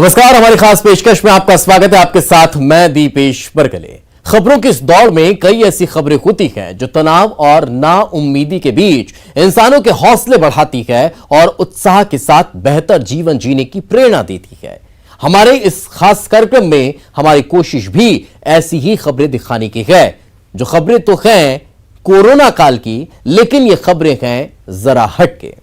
नमस्कार, हमारी खास पेशकश में आपका स्वागत है। आपके साथ मैं दीपेश बरगले। खबरों की इस दौड़ में कई ऐसी खबरें होती हैं जो तनाव और नाउम्मीदी के बीच इंसानों के हौसले बढ़ाती है और उत्साह के साथ बेहतर जीवन जीने की प्रेरणा देती है। हमारे इस खास कार्यक्रम में हमारी कोशिश भी ऐसी ही खबरें दिखाने की है, जो खबरें तो हैं कोरोना काल की, लेकिन ये खबरें हैं जरा हटके।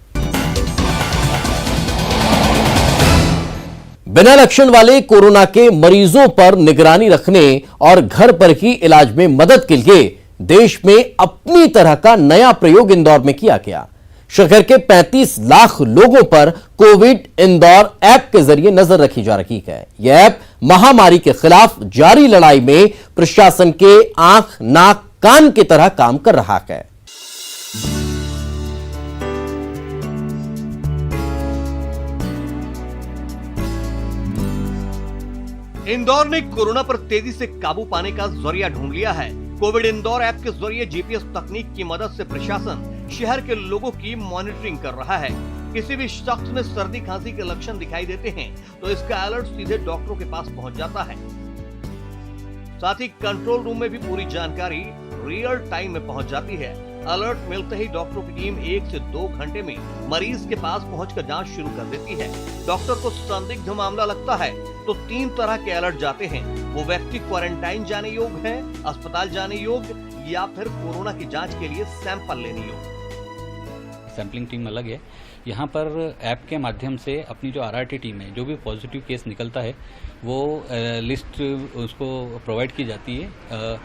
बिना लक्षण वाले कोरोना के मरीजों पर निगरानी रखने और घर पर ही इलाज में मदद के लिए देश में अपनी तरह का नया प्रयोग इंदौर में किया गया। शहर के 35 लाख लोगों पर कोविड इंदौर ऐप के जरिए नजर रखी जा रही है। यह ऐप महामारी के खिलाफ जारी लड़ाई में प्रशासन के आंख, नाक, कान की तरह काम कर रहा है। इंदौर ने कोरोना पर तेजी से काबू पाने का जरिया ढूंढ लिया है। कोविड इंदौर ऐप के जरिए जीपीएस तकनीक की मदद से प्रशासन शहर के लोगों की मॉनिटरिंग कर रहा है। किसी भी शख्स में सर्दी खांसी के लक्षण दिखाई देते हैं तो इसका अलर्ट सीधे डॉक्टरों के पास पहुंच जाता है। साथ ही कंट्रोल रूम में भी पूरी जानकारी रियल टाइम में पहुंच जाती है। अलर्ट मिलते ही डॉक्टरों की टीम 1 से 2 घंटे में मरीज के पास पहुंचकर जांच शुरू कर देती है। डॉक्टर को संदिग्ध मामला लगता है तो 3 तरह के अलर्ट जाते हैं। वो व्यक्ति क्वारंटाइन जाने योग्य है, अस्पताल जाने योग्य, या फिर कोरोना की जांच के लिए सैंपल लेने योग्य। सैम्पलिंग टीम अलग है। यहाँ पर ऐप के माध्यम से अपनी जो आरआरटी टीम है, जो भी पॉजिटिव केस निकलता है वो लिस्ट उसको प्रोवाइड की जाती है।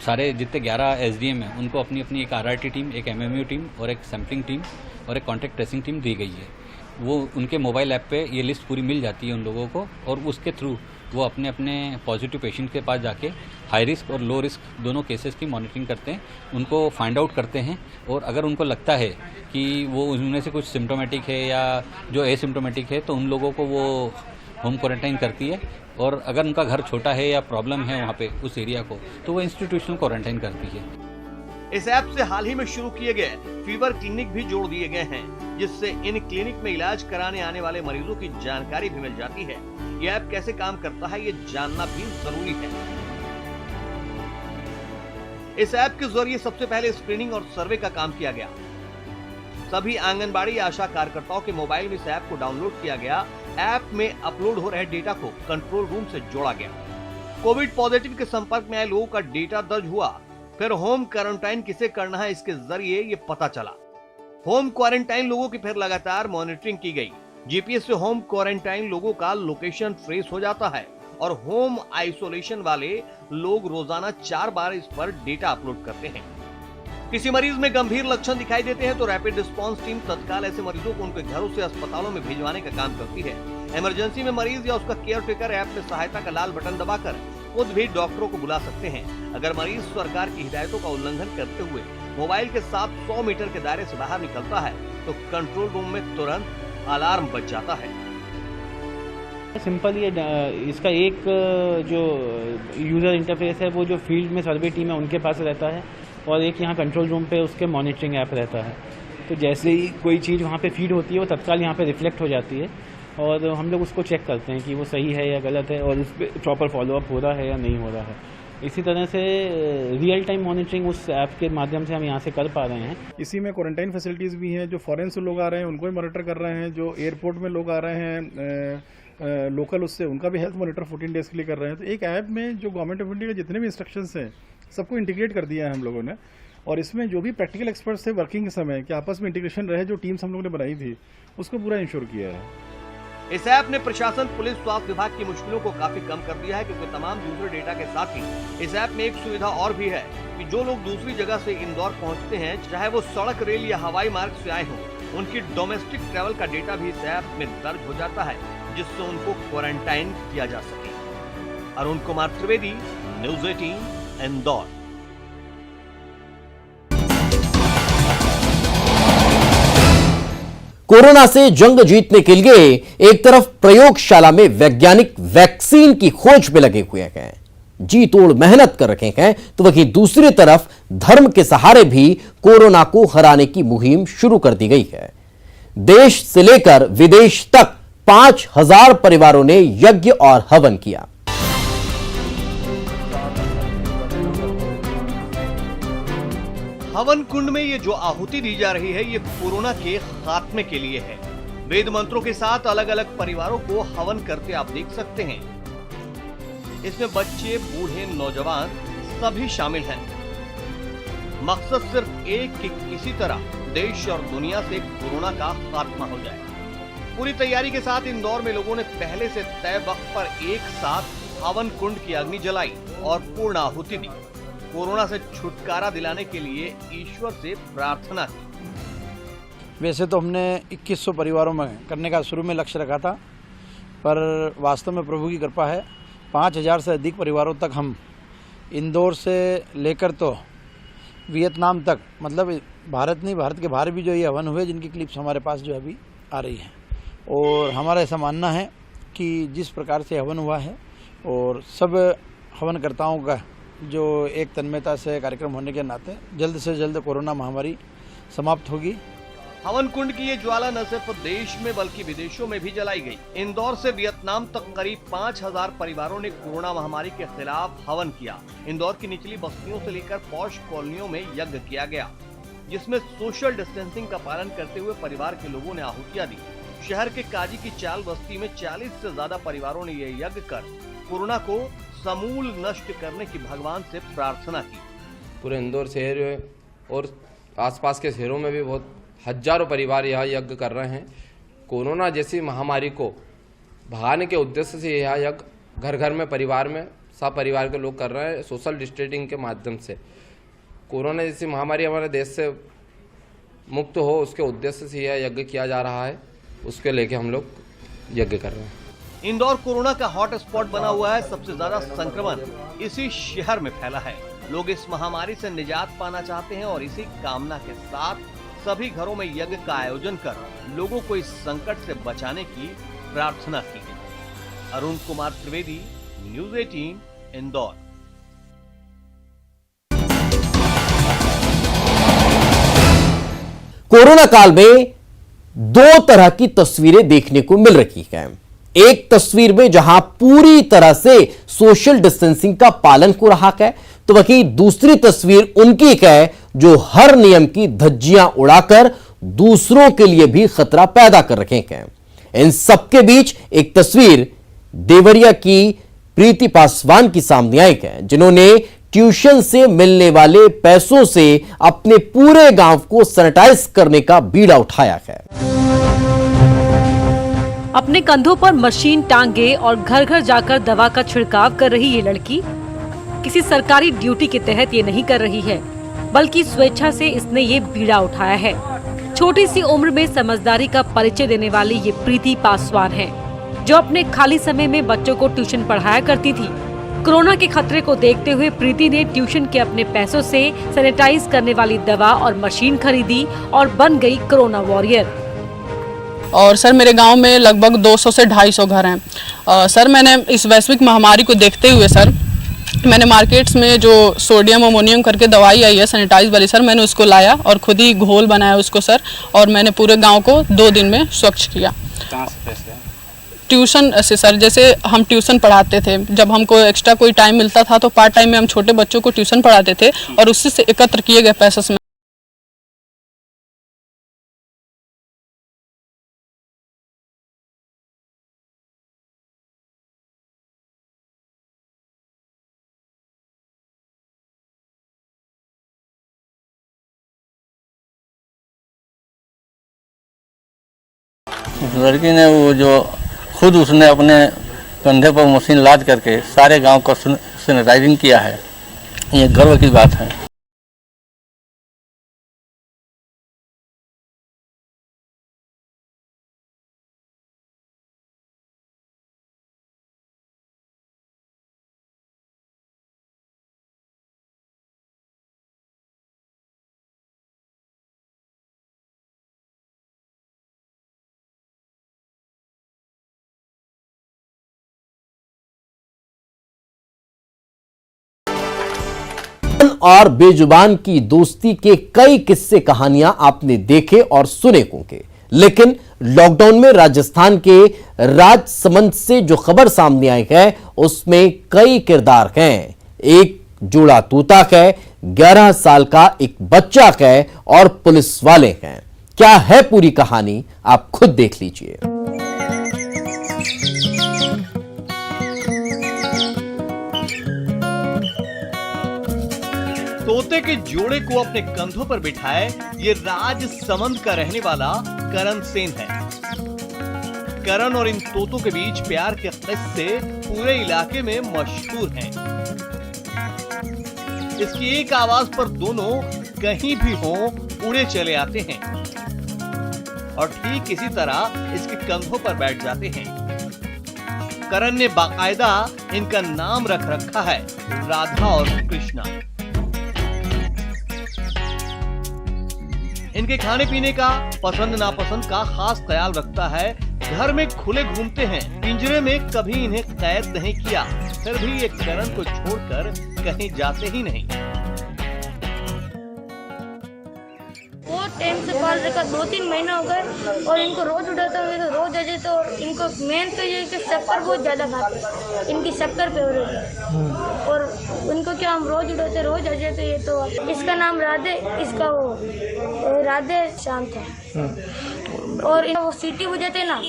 सारे जितने 11 एसडीएम हैं उनको अपनी अपनी एक आरआरटी टीम, एक एमएमयू टीम और एक सैम्पलिंग टीम और एक कॉन्टैक्ट ट्रेसिंग टीम दी गई है। वो उनके मोबाइल ऐप पे ये लिस्ट पूरी मिल जाती है उन लोगों को, और उसके थ्रू वो अपने अपने पॉजिटिव पेशेंट के पास जाके हाई रिस्क और लो रिस्क दोनों केसेस की मॉनिटरिंग करते हैं, उनको फाइंड आउट करते हैं। और अगर उनको लगता है कि वो उनमें से कुछ सिम्टोमेटिक है या जो एसिम्टोमेटिक है तो उन लोगों को वो होम क्वारंटाइन करती है। और अगर उनका घर छोटा है या प्रॉब्लम है वहाँ पे उस एरिया को, तो वो इंस्टीट्यूशनल क्वारंटाइन करती है। इस ऐप से हाल ही में शुरू किए गए फीवर क्लिनिक भी जोड़ दिए गए हैं, जिससे इन क्लिनिक में इलाज कराने आने वाले मरीजों की जानकारी भी मिल जाती है। यह ऐप कैसे काम करता है ये जानना भी जरूरी है। इस ऐप के जरिए सबसे पहले स्क्रीनिंग और सर्वे का काम किया गया। सभी आंगनबाड़ी आशा कार्यकर्ताओं के मोबाइल में इस ऐप को डाउनलोड किया गया। ऐप में अपलोड हो रहे डेटा को कंट्रोल रूम से जोड़ा गया। कोविड पॉजिटिव के संपर्क में आए लोगों का डेटा दर्ज हुआ। फिर होम क्वारंटाइन किसे करना है इसके जरिए ये पता चला। होम क्वारंटाइन लोगों की फिर लगातार मॉनिटरिंग की गई। जीपीएस से होम क्वारंटाइन लोगों का लोकेशन ट्रेस हो जाता है और होम आइसोलेशन वाले लोग रोजाना 4 बार इस पर डेटा अपलोड करते हैं। किसी मरीज में गंभीर लक्षण दिखाई देते हैं तो रैपिड रिस्पांस टीम तत्काल ऐसे मरीजों को उनके घरों से अस्पतालों में भिजवाने का काम करती है। इमरजेंसी में मरीज या उसका केयर टेकर ऐप में सहायता का लाल बटन दबाकर खुद भी डॉक्टरों को बुला सकते हैं। अगर मरीज सरकार की हिदायतों का उल्लंघन करते हुए मोबाइल के साथ 100 मीटर के दायरे से बाहर निकलता है तो कंट्रोल रूम में तुरंत अलार्म बज जाता है। सिंपल ये इसका एक जो यूज़र इंटरफेस है वो जो फील्ड में सर्वे टीम है उनके पास रहता है, और एक यहाँ कंट्रोल रूम पे उसके मॉनिटरिंग ऐप रहता है। तो जैसे ही कोई चीज़ वहाँ पे फीड होती है वो तत्काल यहाँ पे रिफ्लेक्ट हो जाती है और हम लोग उसको चेक करते हैं कि वो सही है या गलत है और उस पर प्रॉपर फॉलोअप हो रहा है या नहीं हो रहा है। इसी तरह से रियल टाइम मॉनिटरिंग उस ऐप के माध्यम से हम यहाँ से कर पा रहे हैं। इसी में क्वारंटाइन फैसिलिटीज़ भी हैं। जो फॉरेन से लोग आ रहे हैं उनको भी मॉनिटर कर रहे हैं। जो एयरपोर्ट में लोग आ रहे हैं लोकल, उससे उनका भी हेल्थ मॉनिटर 14 डेज़ के लिए कर रहे हैं। तो एक ऐप में जो गवर्नमेंट ऑफ इंडिया के जितने भी इंस्ट्रक्शंस हैं सबको इंटीग्रेट कर दिया है हम लोगों ने। और इसमें जो भी प्रैक्टिकल एक्सपर्ट्स थे वर्किंग के समय कि आपस में इंटीग्रेशन रहे, जो टीम्स हम लोगों ने बनाई थी उसको पूरा इंश्योर किया है। इस ऐप ने प्रशासन, पुलिस, स्वास्थ्य विभाग की मुश्किलों को काफी कम कर दिया है, क्योंकि तमाम दूसरे डेटा के साथ ही इस ऐप में एक सुविधा और भी है कि जो लोग दूसरी जगह से इंदौर पहुंचते हैं, चाहे वो सड़क, रेल या हवाई मार्ग से आए हों, उनकी डोमेस्टिक ट्रैवल का डेटा भी इस ऐप में दर्ज हो जाता है, जिससे उनको क्वारंटाइन किया जा सके। अरुण कुमार त्रिवेदी, न्यूज़ 18, इंदौर। कोरोना से जंग जीतने के लिए एक तरफ प्रयोगशाला में वैज्ञानिक वैक्सीन की खोज में लगे हुए हैं, जी तोड़ मेहनत कर रखे हैं, तो वहीं दूसरी तरफ धर्म के सहारे भी कोरोना को हराने की मुहिम शुरू कर दी गई है। देश से लेकर विदेश तक 5000 परिवारों ने यज्ञ और हवन किया। हवन कुंड में ये जो आहुति दी जा रही है ये कोरोना के खात्मे के लिए है। वेद मंत्रों के साथ अलग अलग परिवारों को हवन करते आप देख सकते हैं। इसमें बच्चे, बूढ़े, नौजवान सभी शामिल हैं। मकसद सिर्फ एक कि किसी तरह देश और दुनिया से कोरोना का खात्मा हो जाए। पूरी तैयारी के साथ इंदौर में लोगों ने पहले से तय वक्त पर एक साथ हवन कुंड की अग्नि जलाई और पूर्ण आहुति दी। कोरोना से छुटकारा दिलाने के लिए ईश्वर से प्रार्थना की। वैसे तो हमने 2100 परिवारों में करने का शुरू में लक्ष्य रखा था, पर वास्तव में प्रभु की कृपा है 5000 से अधिक परिवारों तक हम इंदौर से लेकर तो वियतनाम तक, मतलब भारत नहीं, भारत के बाहर भी जो ये हवन हुए जिनकी क्लिप्स हमारे पास जो अभी आ रही हैं। और हमारा ऐसा मानना है कि जिस प्रकार से हवन हुआ है और सब हवनकर्ताओं का जो एक तन्मयता से कार्यक्रम होने के नाते जल्द से जल्द कोरोना महामारी समाप्त होगी। हवन कुंड की ये ज्वाला न सिर्फ देश में बल्कि विदेशों में भी जलाई गई। इंदौर से वियतनाम तक करीब 5000 परिवारों ने कोरोना महामारी के खिलाफ हवन किया। इंदौर की निचली बस्तियों से लेकर पॉश कॉलोनियों में यज्ञ किया गया, जिसमें सोशल डिस्टेंसिंग का पालन करते हुए परिवार के लोगों ने आहुतियां दी। शहर के काजी की चाल बस्ती में 40 से ज्यादा परिवारों ने ये यज्ञ कर कोरोना को समूल नष्ट करने की भगवान से प्रार्थना की। पूरे इंदौर शहर और आसपास के शहरों में भी बहुत हजारों परिवार यह यज्ञ कर रहे हैं। कोरोना जैसी महामारी को भगाने के उद्देश्य से यह यज्ञ घर घर में, परिवार में, सब परिवार के लोग कर रहे हैं सोशल डिस्टेंसिंग के माध्यम से। कोरोना जैसी महामारी हमारे देश से मुक्त हो उसके उद्देश्य से यह यज्ञ किया जा रहा है, उसके लेके हम लोग यज्ञ कर रहे हैं। इंदौर कोरोना का हॉट स्पॉट बना हुआ है। सबसे ज्यादा संक्रमण इसी शहर में फैला है। लोग इस महामारी से निजात पाना चाहते हैं और इसी कामना के साथ सभी घरों में यज्ञ का आयोजन कर लोगों को इस संकट से बचाने की प्रार्थना की गई। अरुण कुमार त्रिवेदी, न्यूज़ 18, इंदौर। कोरोना काल में दो तरह की तस्वीरें देखने को मिल रही हैं। एक तस्वीर में जहां पूरी तरह से सोशल डिस्टेंसिंग का पालन हो रहा है, तो वहीं दूसरी तस्वीर उनकी है जो हर नियम की धज्जियां उड़ाकर दूसरों के लिए भी खतरा पैदा कर रहे हैं। इन सबके बीच एक तस्वीर देवरिया की प्रीति पासवान की सामने आई है, जिन्होंने ट्यूशन से मिलने वाले पैसों से अपने पूरे गांव को सैनिटाइज करने का बीड़ा उठाया है। अपने कंधों पर मशीन टांगे और घर घर जाकर दवा का छिड़काव कर रही ये लड़की किसी सरकारी ड्यूटी के तहत ये नहीं कर रही है, बल्कि स्वेच्छा से इसने ये बीड़ा उठाया है। छोटी सी उम्र में समझदारी का परिचय देने वाली ये प्रीति पासवान है, जो अपने खाली समय में बच्चों को ट्यूशन पढ़ाया करती थी। कोरोना के खतरे को देखते हुए प्रीति ने ट्यूशन के अपने पैसों से सैनिटाइज करने वाली दवा और मशीन खरीदी और बन गई कोरोना वॉरियर। और सर मेरे गांव में लगभग 200 से 250 घर हैं। सर मैंने इस वैश्विक महामारी को देखते हुए सर मैंने मार्केट्स में जो सोडियम अमोनियम करके दवाई आई है सैनिटाइज वाली, सर मैंने उसको लाया और खुद ही घोल बनाया उसको सर, और मैंने पूरे गांव को 2 दिन में स्वच्छ किया। कहाँ से पैसे? ट्यूशन से सर, जैसे हम ट्यूशन पढ़ाते थे, जब हमको एक्स्ट्रा कोई टाइम मिलता था तो पार्ट टाइम में हम छोटे बच्चों को ट्यूशन पढ़ाते थे और उससे से एकत्र किए गए पैसे से उस लड़की ने वो जो खुद उसने अपने कंधे पर मशीन लाद करके सारे गांव का सैनिटाइजिंग किया है, ये गर्व की बात है। और बेजुबान की दोस्ती के कई किस्से कहानियां आपने देखे और सुने होंगे, लेकिन लॉकडाउन में राजस्थान के राजसमंद से जो खबर सामने आई है उसमें कई किरदार हैं। एक जोड़ा तोता है, 11 साल का एक बच्चा है और पुलिस वाले हैं। क्या है पूरी कहानी, आप खुद देख लीजिए। तोते के जोड़े को अपने कंधों पर बिठाए ये राजसमंद का रहने वाला करण सेन है। करण और इन तोतों के बीच प्यार के किस्से पूरे इलाके में मशहूर हैं। इसकी एक आवाज पर दोनों कहीं भी हो उड़े चले आते हैं और ठीक इसी तरह इसके कंधों पर बैठ जाते हैं। करण ने बाकायदा इनका नाम रख रखा है राधा और कृष्णा। इनके खाने पीने का, पसंद नापसंद का खास ख्याल रखता है। घर में खुले घूमते हैं, पिंजरे में कभी इन्हें कैद नहीं किया, फिर भी ये करण को छोड़कर कहीं जाते ही नहीं। वो टाइम से पाल रखा 2-3 महीना हो गए और इनको रोज उठाता हूँ तो रोज आ जाए। तो इनको मेन तो ये कि शक्कर बहुत ज्यादा खाते हैं, इनकी शक्कर पे हो रही है और उनको क्या हम रोज उठाते रोज आ जाए। तो ये तो इसका नाम राधे, इसका वो राधे श्याम था और वो सीटी बजाते ना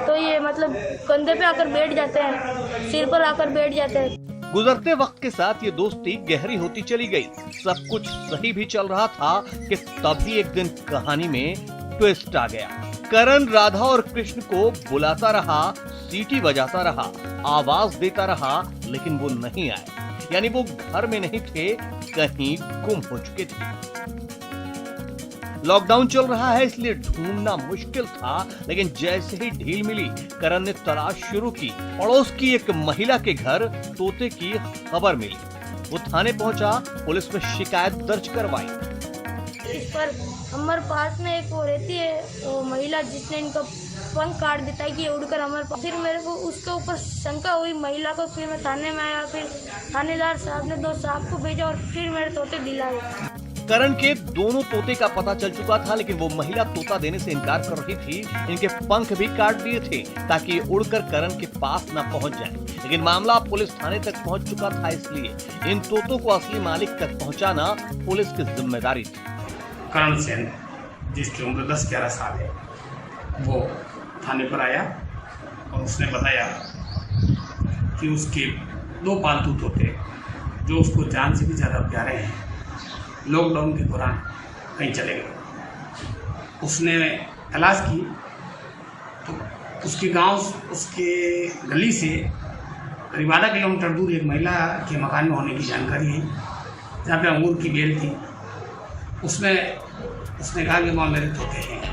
तो ये मतलब कंधे पे आकर बैठ जाते हैं, सिर पर आकर बैठ जाते हैं। गुजरते वक्त के साथ ये दोस्ती गहरी होती चली गई। सब कुछ सही भी चल रहा था कि तभी एक दिन कहानी में ट्विस्ट आ गया। करण राधा और कृष्ण को बुलाता रहा, सीटी बजाता रहा, आवाज देता रहा, लेकिन वो नहीं आए। यानी वो घर में नहीं थे, कहीं गुम हो चुके थे। लॉकडाउन चल रहा है इसलिए ढूंढना मुश्किल था, लेकिन जैसे ही ढील मिली करण ने तलाश शुरू की। पड़ोस की एक महिला के घर तोते की खबर मिली। वो थाने पहुंचा, पुलिस में शिकायत दर्ज करवाई। इस पर हमारे पास में एक वो रहती है वो महिला जिसने इनको पंख काट देता है कि ये उड़कर हमारे पास। फिर मेरे को उसके ऊपर शंका हुई महिला को। फिर मैं थाने में आया, फिर थानेदार साहब ने 2 साहब को भेजा और फिर मेरे तोते दिलाए। करण के दोनों तोते का पता चल चुका था, लेकिन वो महिला तोता देने से इनकार कर रही थी। इनके पंख भी काट दिए थे ताकि ये उड़कर करण के पास न पहुंच जाएं। लेकिन मामला पुलिस थाने तक पहुंच चुका था, इसलिए इन तोतों को असली मालिक तक पहुंचाना पुलिस की जिम्मेदारी थी। करण सेन, जिसकी उम्र 10-11 साल है, वो थाने पर आया और उसने बताया कि उसके 2 पालतू तोते जो उसको जान से भी ज़्यादा प्यारे हैं, लॉकडाउन के दौरान कहीं चले गए। उसने तलाश की तो उसके गांव, उसके गली से करीब आधा किलोमीटर दूर एक महिला के मकान में होने की जानकारी है, जहाँ पे अंगूर की बेल थी। उसने कहा कि वहाँ मेरे तोते हैं।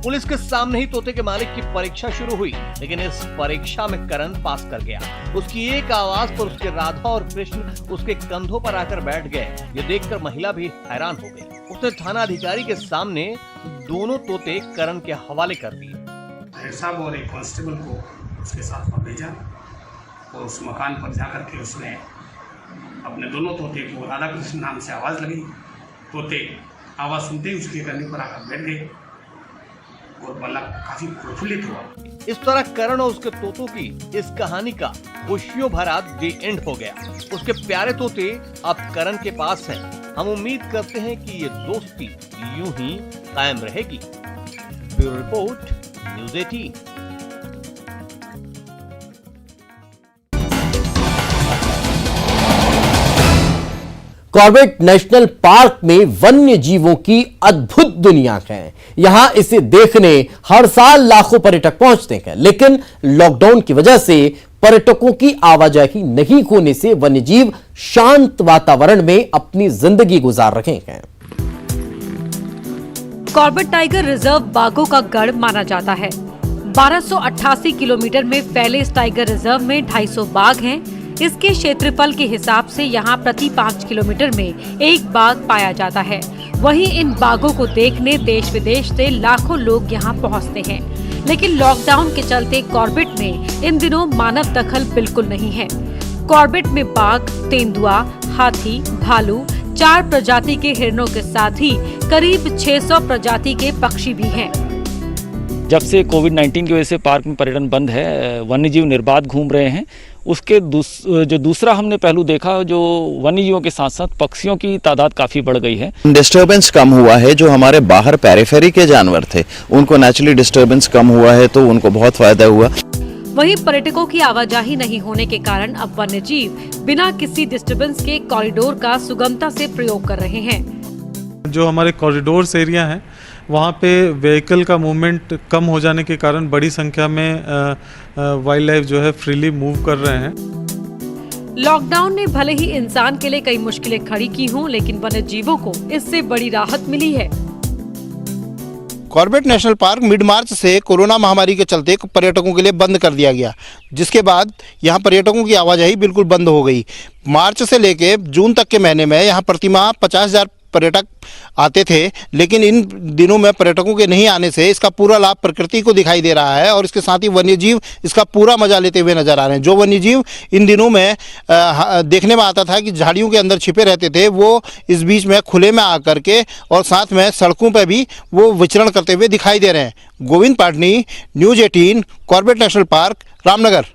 पुलिस के सामने ही तोते के मालिक की परीक्षा शुरू हुई, लेकिन इस परीक्षा में करण पास कर गया। उसकी एक आवाज पर उसके राधा और कृष्ण उसके कंधों पर आकर बैठ गए। ये देखकर महिला भी हैरान हो गई। उसने थाना अधिकारी के सामने दोनों तोते करण के हवाले कर दिए। साहब और एक कांस्टेबल को उसके साथ में भेजा और उस मकान पर जाकर के उसने अपने दोनों तोते को, राधा कृष्ण नाम से आवाज लगी। तोते आवाज सुनते ही उसके कंधे पर आकर बैठ गए और बल्ला काफी प्रफुल्लित हुआ। इस तरह करण और उसके तोतों की इस कहानी का खुशियों भरा द एंड हो गया। उसके प्यारे तोते अब करण के पास हैं। हम उम्मीद करते हैं कि ये दोस्ती यूं ही कायम रहेगी। Bureau report, news 18। Corbett National park में वन्य जीवों की अद्भुत दुनिया है। यहां इसे देखने हर साल लाखों पर्यटक पहुंचते हैं, लेकिन लॉकडाउन की वजह से पर्यटकों की आवाजाही नहीं होने से वन्यजीव शांत वातावरण में अपनी जिंदगी गुजार रहे हैं। कॉर्बेट टाइगर रिजर्व बाघों का गढ़ माना जाता है। 1288 किलोमीटर में फैले इस टाइगर रिजर्व में 250 बाघ हैं। इसके क्षेत्रफल के हिसाब से यहाँ प्रति 5 किलोमीटर में एक बाघ पाया जाता है। वहीं इन बाघों को देखने देश विदेश से लाखों लोग यहाँ पहुँचते हैं। लेकिन लॉकडाउन के चलते कॉर्बेट में इन दिनों मानव दखल बिल्कुल नहीं है। कॉर्बेट में बाघ, तेंदुआ, हाथी, भालू, 4 प्रजाति के हिरणों के साथ ही करीब 600 प्रजाति के पक्षी भी हैं। जब से कोविड-19 की वजह से पार्क में पर्यटन बंद है, वन्यजीव निर्बाध घूम रहे हैं। उसके जो दूसरा हमने पहलू देखा, जो वन्यजीवों के साथ साथ पक्षियों की तादाद काफ़ी बढ़ गई है। डिस्टर्बेंस कम हुआ है, जो हमारे बाहर पेरिफेरी के जानवर थे उनको नेचुरली डिस्टर्बेंस कम हुआ है, तो उनको बहुत फायदा हुआ। वहीं पर्यटकों की आवाजाही नहीं होने के कारण अब वन्यजीव बिना किसी डिस्टर्बेंस के कॉरिडोर का सुगमता से प्रयोग कर रहे हैं। जो हमारे कॉरिडोर्स एरिया हैं वहाँ पे व्हीकल का मूवमेंट कम हो जाने के कारण बड़ी संख्या में वाइल्ड लाइफ जो है फ्रीली मूव कर रहे हैं। लॉकडाउन ने भले ही इंसान के लिए कई मुश्किलें खड़ी की हों, लेकिन वन्य जीवों को इससे बड़ी राहत मिली है। कॉर्बेट नेशनल पार्क मिड मार्च से कोरोना महामारी के चलते पर्यटकों के लिए बंद कर दिया गया, जिसके बाद यहाँ पर्यटकों की आवाजाही बिल्कुल बंद हो गई। मार्च से लेके जून तक के महीने में यहाँ प्रतिमाह 50,000 पर्यटक आते थे, लेकिन इन दिनों में पर्यटकों के नहीं आने से इसका पूरा लाभ प्रकृति को दिखाई दे रहा है और इसके साथ ही वन्यजीव इसका पूरा मजा लेते हुए नजर आ रहे हैं। जो वन्यजीव इन दिनों में देखने में आता था कि झाड़ियों के अंदर छिपे रहते थे, वो इस बीच में खुले में आकर के और साथ में सड़कों पर भी वो विचरण करते हुए दिखाई दे रहे हैं। Govind Patni, news 18, Corbett National Park, Ramnagar.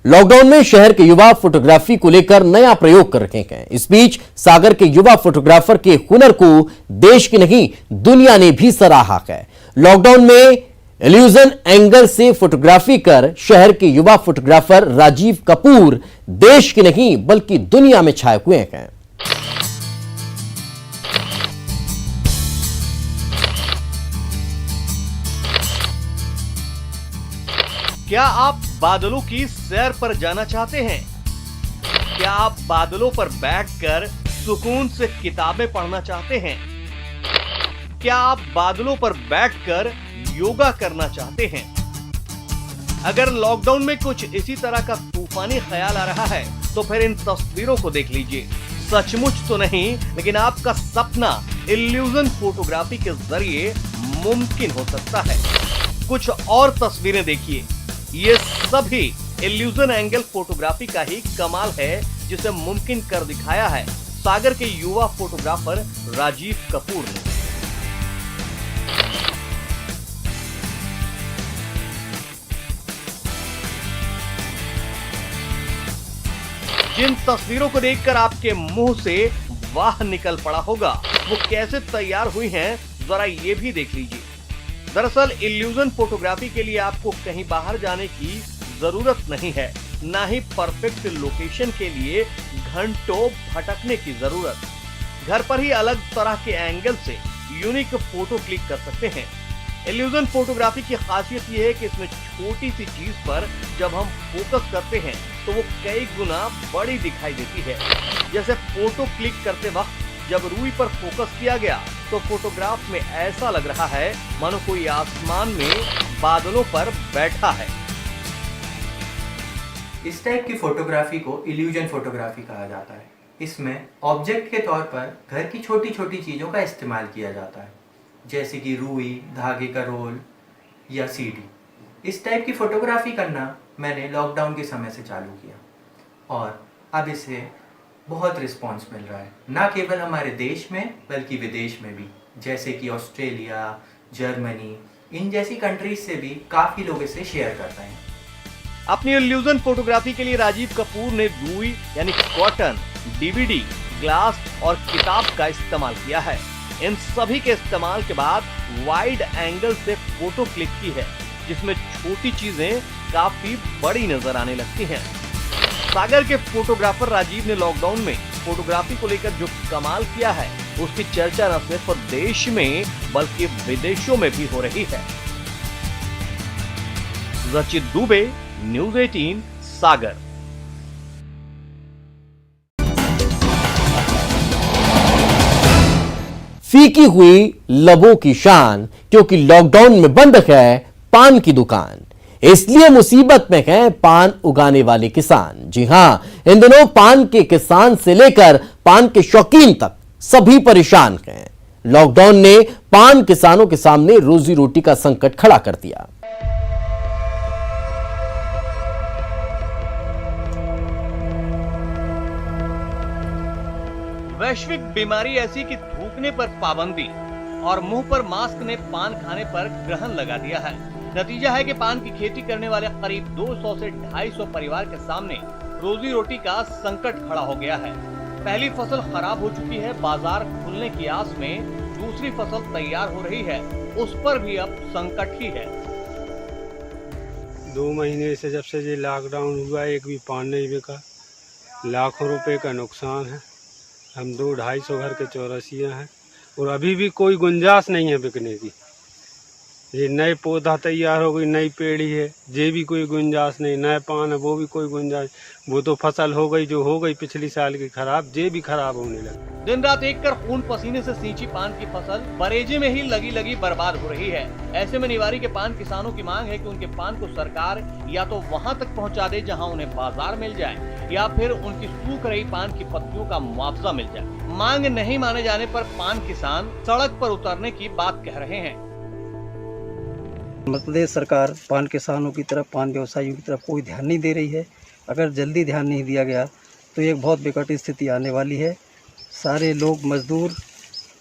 Lockdown में शहर के युवा फोटोग्राफी को लेकर नया प्रयोग कर रहे हैं। इस बीच सागर के युवा फोटोग्राफर के हुनर को देश की नहीं दुनिया ने भी सराहा है। लॉकडाउन में इल्यूजन एंगल से फोटोग्राफी कर शहर के युवा फोटोग्राफर राजीव कपूर देश की नहीं बल्कि दुनिया में छाए हुए हैं। क्या आप बादलों की सैर पर जाना चाहते हैं? क्या आप बादलों पर बैठकर सुकून से किताबें पढ़ना चाहते हैं? क्या आप बादलों पर बैठकर योगा करना चाहते हैं? अगर लॉकडाउन में कुछ इसी तरह का तूफानी ख्याल आ रहा है तो फिर इन तस्वीरों को देख लीजिए। सचमुच तो नहीं, लेकिन आपका सपना इल्यूजन फोटोग्राफी के जरिए मुमकिन हो सकता है। कुछ और तस्वीरें देखिए। ये सभी इल्यूजन एंगल फोटोग्राफी का ही कमाल है, जिसे मुमकिन कर दिखाया है सागर के युवा फोटोग्राफर राजीव कपूर ने। जिन तस्वीरों को देखकर आपके मुंह से वाह निकल पड़ा होगा, वो कैसे तैयार हुई हैं, जरा ये भी देख लीजिए। दरअसल इल्यूजन फोटोग्राफी के लिए आपको कहीं बाहर जाने की जरूरत नहीं है, ना ही परफेक्ट लोकेशन के लिए घंटों भटकने की जरूरत। घर पर ही अलग तरह के एंगल से यूनिक फोटो क्लिक कर सकते हैं। इल्यूजन फोटोग्राफी की खासियत यह है कि इसमें छोटी सी चीज पर जब हम फोकस करते हैं तो वो कई गुना बड़ी दिखाई देती है। जैसे फोटो क्लिक करते वक्त जब रूई पर फोकस किया गया तो फोटोग्राफ में ऐसा लग रहा है मानो कोई आसमान में बादलों पर बैठा है। इस टाइप की फोटोग्राफी को इल्यूजन फोटोग्राफी कहा जाता है। इसमें ऑब्जेक्ट के तौर पर घर की छोटी छोटी चीज़ों का इस्तेमाल किया जाता है, जैसे कि रुई, धागे का रोल या सीडी। इस टाइप की फोटोग्राफी करना मैंने लॉकडाउन के समय से चालू किया और अब इसे बहुत रिस्पांस मिल रहा है, ना केवल हमारे देश में बल्कि विदेश में भी, जैसे कि ऑस्ट्रेलिया, जर्मनी, इन जैसी कंट्रीज से भी काफ़ी लोग इसे शेयर कर रहे हैं। अपनी इल्यूजन फोटोग्राफी के लिए राजीव कपूर ने रुई यानी कॉटन, डीवीडी, ग्लास और किताब का इस्तेमाल किया है। इन सभी के इस्तेमाल के बाद वाइड एंगल से फोटो क्लिक की है, जिसमें छोटी चीजें काफी बड़ी नजर आने लगती हैं। सागर के फोटोग्राफर राजीव ने लॉकडाउन में फोटोग्राफी को लेकर जो कमाल किया है, उसकी चर्चा न सिर्फ देश में बल्कि विदेशों में भी हो रही है। रचित दुबे, न्यूज़ 18, सागर। फीकी हुई लबों की शान, क्योंकि लॉकडाउन में बंद है पान की दुकान, इसलिए मुसीबत में हैं पान उगाने वाले किसान। जी हां, इन दिनों पान के किसान से लेकर पान के शौकीन तक सभी परेशान हैं। लॉकडाउन ने पान किसानों के सामने रोजी रोटी का संकट खड़ा कर दिया। वैश्विक बीमारी ऐसी कि थूकने पर पाबंदी, और मुंह पर मास्क ने पान खाने पर ग्रहण लगा दिया है। नतीजा है कि पान की खेती करने वाले करीब 200 से 250 परिवार के सामने रोजी रोटी का संकट खड़ा हो गया है। पहली फसल खराब हो चुकी है, बाजार खुलने की आस में दूसरी फसल तैयार हो रही है, उस पर भी अब संकट ही है। 2 महीने से जब से ये लॉकडाउन हुआ एक भी पान नहीं बिका, लाखों रुपए का नुकसान है। हम 200-250 घर के चौरसिया हैं और अभी भी कोई गुंजाइश नहीं है बिकने की। ये नए पौधा तैयार हो गई, नई पेड़ी है, ये भी कोई गुंजाइश नहीं। नए पान है वो भी कोई गुंजाइश, वो तो फसल हो गई जो हो गई पिछली साल की खराब, ये भी खराब होने लगी। दिन रात एक कर खून पसीने से सींची पान की फसल बरेजे में ही लगी बर्बाद हो रही है। ऐसे में निवारी के पान किसानों की मांग है कि उनके पान को सरकार या तो वहां तक पहुंचा दे जहां उन्हें बाजार मिल जाए, या फिर उनकी सूख रही पान की पत्तियों का मुआवजा मिल जाए। मांग नहीं माने जाने पर पान किसान सड़क पर उतरने की बात कह रहे हैं। मध्य प्रदेश सरकार पान किसानों की तरफ, पान व्यवसायियों की तरफ कोई ध्यान नहीं दे रही है। अगर जल्दी ध्यान नहीं दिया गया तो एक बहुत विकट स्थिति आने वाली है। सारे लोग मजदूर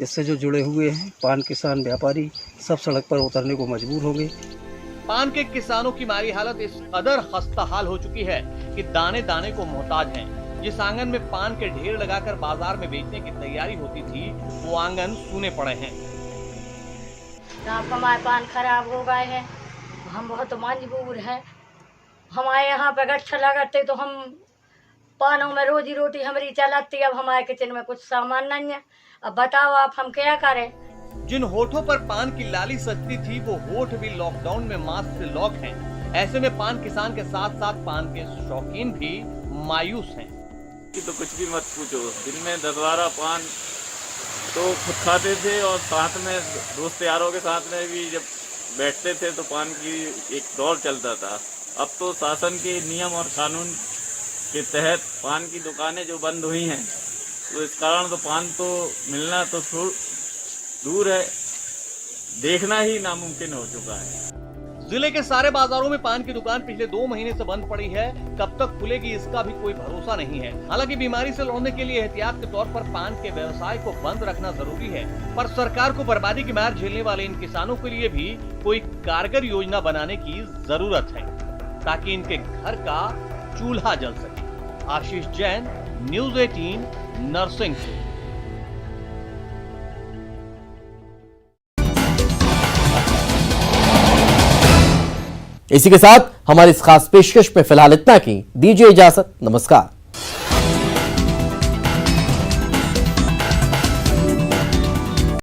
इससे जो जुड़े हुए हैं, पान किसान, व्यापारी, सब सड़क पर उतरने को मजबूर होंगे। पान के किसानों की माली हालत इस कदर खस्ताहाल हो चुकी है कि दाने दाने को मोहताज हैं। जिस आंगन में पान के ढेर लगाकर बाजार में बेचने की तैयारी होती थी, वो आंगन सूने पड़े हैं। हमारे पान खराब हो गए हैं, हम बहुत मजबूर हैं। हमारे यहाँ पे गट्ठा लगाते तो हम पानों में रोजी रोटी हमारी चलाती, अब हमारे किचन में कुछ सामान नहीं है। अब बताओ आप हम क्या करें। जिन होठों पर पान की लाली सजती थी वो होठ भी लॉकडाउन में मास्क से लॉक हैं। ऐसे में पान किसान के साथ साथ पान के शौकीन भी मायूस हैं। तो कुछ भी मत पूछो, दिन में 10-12 पान तो खुद खाते थे और साथ में दोस्त यारों के साथ में भी जब बैठते थे तो पान की एक दौर चलता था। अब तो शासन के नियम और कानून के तहत पान की दुकानें जो बंद हुई हैं, तो इस कारण तो पान तो मिलना तो दूर है, देखना ही नामुमकिन हो चुका है। जिले के सारे बाजारों में पान की दुकान पिछले 2 महीने से बंद पड़ी है। कब तक खुलेगी इसका भी कोई भरोसा नहीं है। हालांकि बीमारी से लड़ने के लिए एहतियात के तौर पर पान के व्यवसाय को बंद रखना जरूरी है, पर सरकार को बर्बादी की मार झेलने वाले इन किसानों के लिए भी कोई कारगर योजना बनाने की जरूरत है, ताकि इनके घर का चूल्हा जल सके। आशीष जैन, न्यूज़ 18, नरसिंहपुर। इसी के साथ हमारी इस खास पेशकश में फिलहाल इतना ही। दीजिए इजाजत, नमस्कार।